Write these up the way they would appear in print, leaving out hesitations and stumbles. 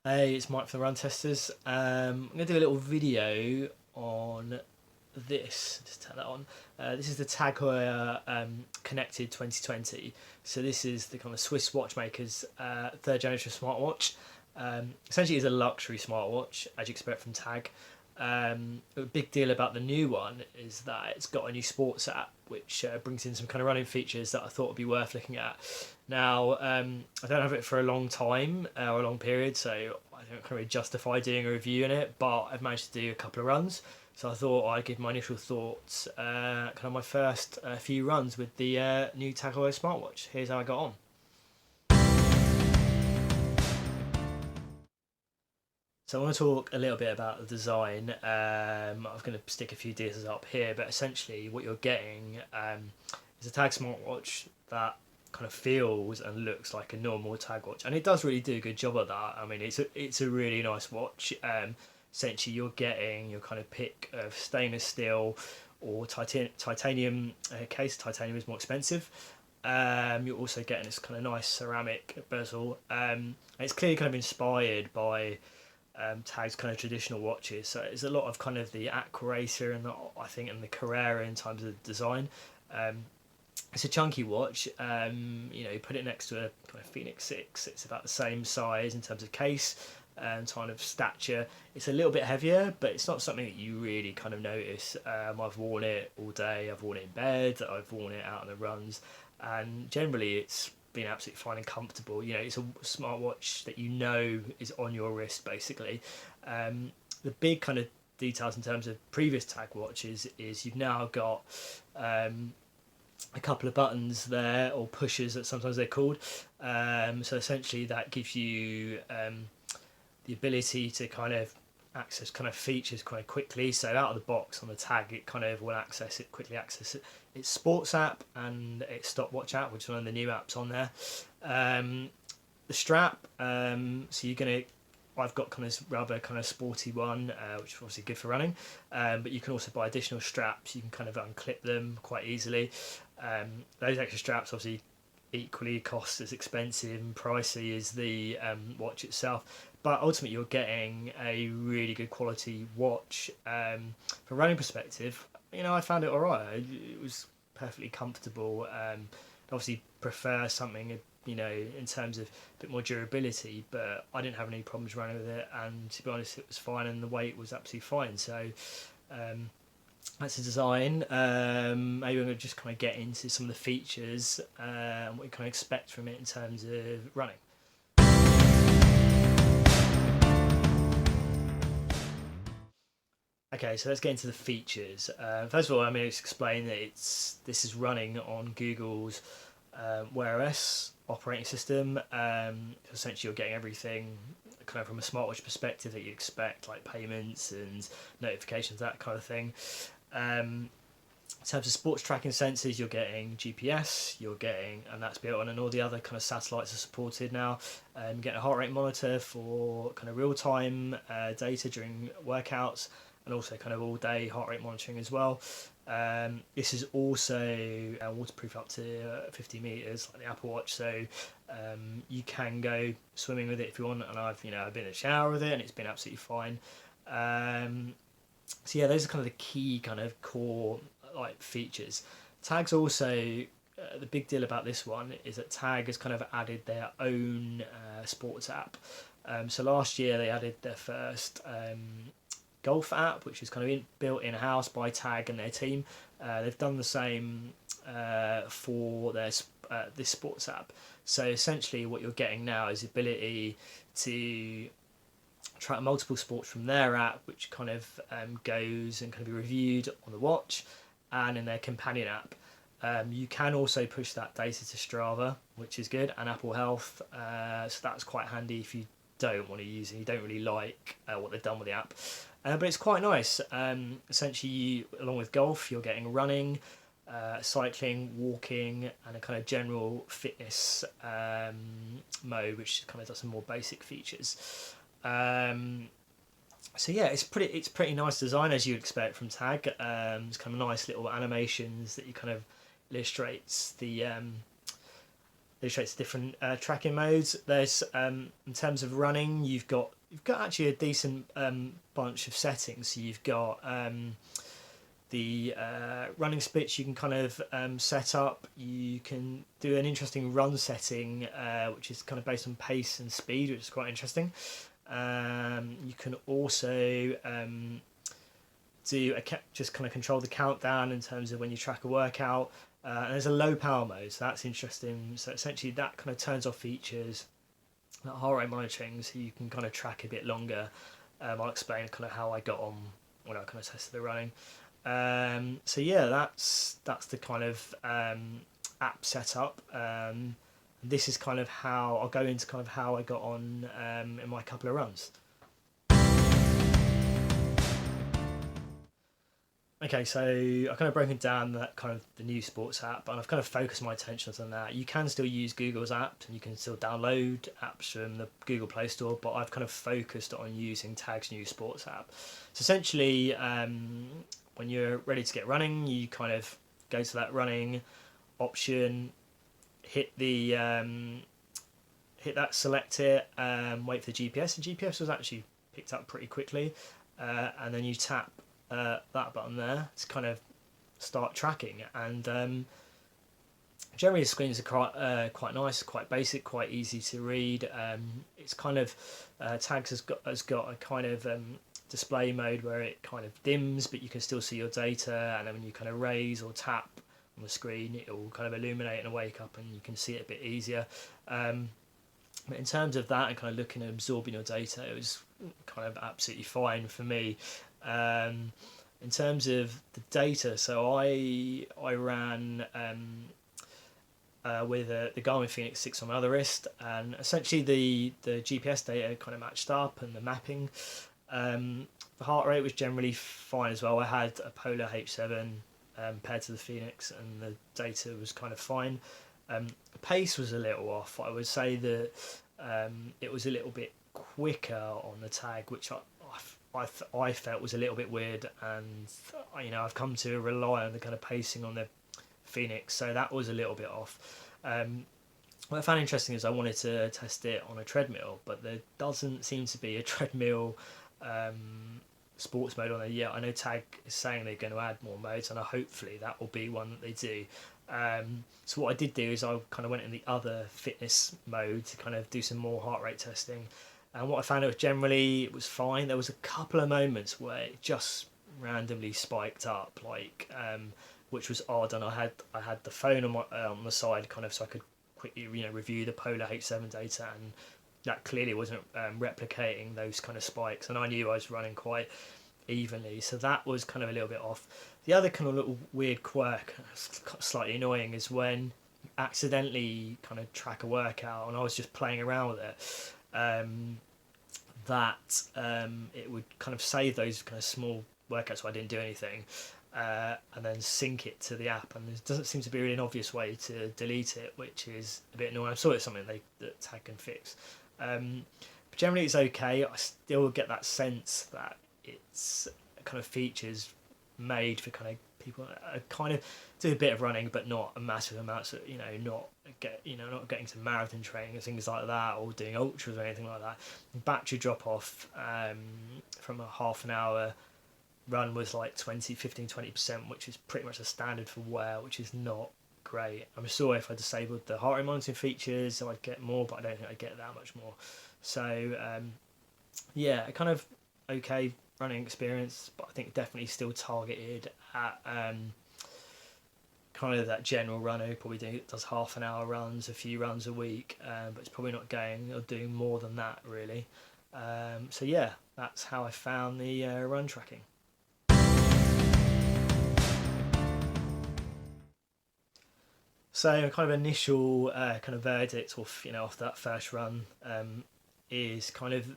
Hey, it's Mike from the Run Testers. I'm going to do a little video on this. Just turn that on. This is the Tag Heuer Connected 2020. So this is the kind of Swiss watchmaker's third generation smartwatch. Essentially, it's a luxury smartwatch, as you expect from Tag. A big deal about the new one is that it's got a new sports app which brings in some kind of running features that I thought would be worth looking at. Now, I don't have it for a long time or a long period, so I don't kind of justify doing a review in it, but I've managed to do a couple of runs. So I thought I'd give my initial thoughts, kind of my first few runs with the new Tag Heuer smartwatch. Here's how I got on. So I want to talk a little bit about the design. I'm going to stick a few details up here, but essentially what you're getting is a Tag smartwatch that kind of feels and looks like a normal Tag watch, and it does really do a good job of that. I mean, it's a really nice watch. Essentially, you're getting your kind of pick of stainless steel or titanium case. Titanium is more expensive. You're also getting this kind of nice ceramic bezel. It's clearly kind of inspired by Tag's kind of traditional watches, so it's a lot of kind of the Aquaracer and I think and the Carrera in terms of design. It's a chunky watch. You put it next to a kind of Phoenix 6. It's about the same size in terms of case and kind of stature. It's a little bit heavier, but it's not something that you really kind of notice. I've worn it all day. I've worn it in bed. I've worn it out on the runs, and generally it's been absolutely fine and comfortable. It's a smartwatch that is on your wrist basically. The big kind of details in terms of previous Tag watches is you've now got a couple of buttons there, or pushers that sometimes they're called. So essentially that gives you the ability to kind of access kind of features quite quickly. So out of the box on the Tag, it kind of will quickly access its sports app and its stopwatch app, which is one of the new apps on there. The strap, so I've got kind of rather kind of sporty one, which is obviously good for running, but you can also buy additional straps. You can kind of unclip them quite easily. Those extra straps obviously equally cost as expensive and pricey as the watch itself, but ultimately you're getting a really good quality watch. From a running perspective, I found it alright. It was perfectly comfortable. Obviously prefer something in terms of a bit more durability, but I didn't have any problems running with it, and to be honest it was fine, and the weight was absolutely fine. So that's the design. Maybe I'm going to just kind of get into some of the features and what you kind of expect from it in terms of running. Okay, so let's get into the features. First of all, I'm going to explain that this is running on Google's Wear OS operating system. Essentially, you're getting everything kind of from a smartwatch perspective that you expect, like payments and notifications, that kind of thing. In terms of sports tracking sensors, you're getting GPS, and that's built on, and all the other kind of satellites are supported now. You're getting a heart rate monitor for kind of real-time data during workouts, and also kind of all-day heart rate monitoring as well. This is also waterproof up to 50 meters, like the Apple Watch. So you can go swimming with it if you want, and I've been in the shower with it, and it's been absolutely fine. So yeah, those are kind of the key kind of core features. Tag's also the big deal about this one is that Tag has kind of added their own sports app. So last year they added their first golf app, which is kind of built in-house by Tag and their team. They've done the same for their this sports app. So essentially what you're getting now is the ability to track multiple sports from their app, which kind of goes and can be reviewed on the watch and in their companion app. You can also push that data to Strava, which is good, and Apple Health, so that's quite handy if you don't want to use it, you don't really like what they've done with the app. But it's quite nice. Essentially, along with golf, you're getting running, cycling, walking, and a kind of general fitness mode, which kind of does some more basic features. So yeah, it's pretty nice design, as you'd expect from Tag. It's kind of nice little animations that you kind of illustrates the different tracking modes. There's in terms of running, you've got you've got actually a decent bunch of settings. So you've got the running splits you can kind of set up. You can do an interesting run setting, which is kind of based on pace and speed, which is quite interesting. You can also just kind of control the countdown in terms of when you track a workout. And there's a low power mode, so that's interesting. So essentially that kind of turns off features like heart rate monitoring, so you can kind of track a bit longer. I'll explain kind of how I got on when I kind of tested the running. So yeah, that's the kind of app setup. This is kind of how I'll go into kind of how I got on in my couple of runs. Okay, so I've kind of broken down that kind of the new sports app, and I've kind of focused my attention on that. You can still use Google's apps, and you can still download apps from the Google Play Store, but I've kind of focused on using Tag's new sports app. So essentially, when you're ready to get running, you kind of go to that running option, hit that, select it, wait for the GPS. The GPS was actually picked up pretty quickly, and then you tap that button there to kind of start tracking. And generally the screens are quite nice, quite basic, quite easy to read. It's kind of Tags has got a kind of display mode where it kind of dims, but you can still see your data, and then when you kind of raise or tap on the screen, it will kind of illuminate and wake up, and you can see it a bit easier. But in terms of that and kind of looking and absorbing your data, it was kind of absolutely fine for me. In terms of the data, so I ran with the Garmin Fenix 6 on my other wrist, and essentially the GPS data kind of matched up, and the mapping. The heart rate was generally fine as well. I had a Polar H7 paired to the Fenix, and the data was kind of fine. The pace was a little off. I would say that it was a little bit quicker on the Tag, which I felt was a little bit weird, and I've come to rely on the kind of pacing on the Fenix, so that was a little bit off. What I found interesting is I wanted to test it on a treadmill, but there doesn't seem to be a treadmill sports mode on there yet. I know Tag is saying they're going to add more modes, and hopefully that will be one that they do. So what I did do is I kind of went in the other fitness mode to kind of do some more heart rate testing. And what I found it was fine. There was a couple of moments where it just randomly spiked up, which was odd. And I had the phone on the side, kind of, so I could quickly review the Polar H7 data, and that clearly wasn't replicating those kind of spikes. And I knew I was running quite evenly, so that was kind of a little bit off. The other kind of little weird quirk, slightly annoying, is when you accidentally kind of track a workout, and I was just playing around with it. It would kind of save those kind of small workouts where I didn't do anything, and then sync it to the app, and there doesn't seem to be really an obvious way to delete it, which is a bit annoying. I saw it's something that Tag can fix. But generally it's okay. I still get that sense that it's kind of features made for kind of people that kind of do a bit of running, but not a massive amount. So not getting to marathon training and things like that, or doing ultras or anything like that. Battery drop off from a half an hour run was like 20%, which is pretty much a standard for wear, which is not great. I'm sure if I disabled the heart rate monitoring features I'd get more, but I don't think I'd get that much more. So yeah, a kind of okay running experience, but I think definitely still targeted at kind of that general runner who probably does half an hour runs, a few runs a week, but it's probably not going or doing more than that really. So yeah, that's how I found the run tracking. So kind of initial kind of verdict off that first run is kind of,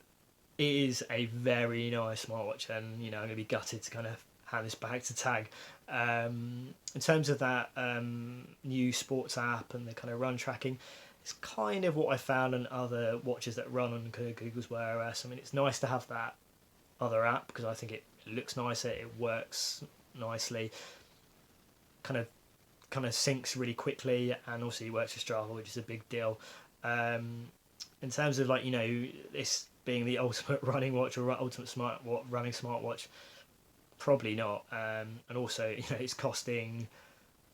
it is a very nice smartwatch, and I'm going to be gutted to kind of hand this back to Tag. In terms of that new sports app and the kind of run tracking, it's kind of what I found on other watches that run on Google's Wear OS. I mean, it's nice to have that other app because I think it looks nicer, it works nicely, kind of syncs really quickly, and also it works with Strava, which is a big deal. In terms of this being the ultimate running watch or ultimate running smartwatch. Probably not. And also, it's costing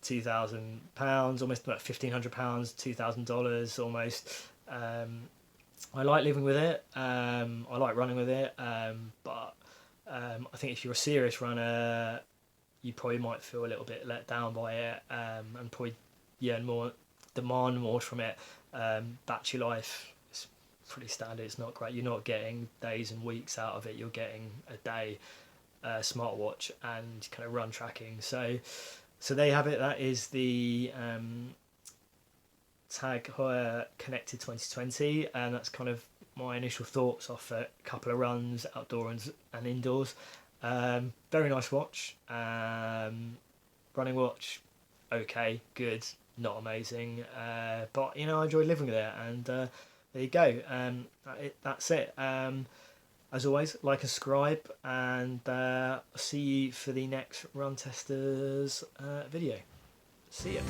£2,000, almost like £1,500, $2,000 almost. I like living with it. I like running with it. But I think if you're a serious runner, you probably might feel a little bit let down by it, and probably more demand more from it. Battery life is pretty standard. It's not great. You're not getting days and weeks out of it. You're getting a day smartwatch and kind of run tracking. So there you have it. That is the Tag Heuer Connected 2020, and that's kind of my initial thoughts off a couple of runs, outdoor and indoors. Very nice watch. Running watch, okay, good, not amazing, but I enjoy living with it, and there you go. That's it. As always, like and subscribe, and see you for the next Run Testers video. See ya.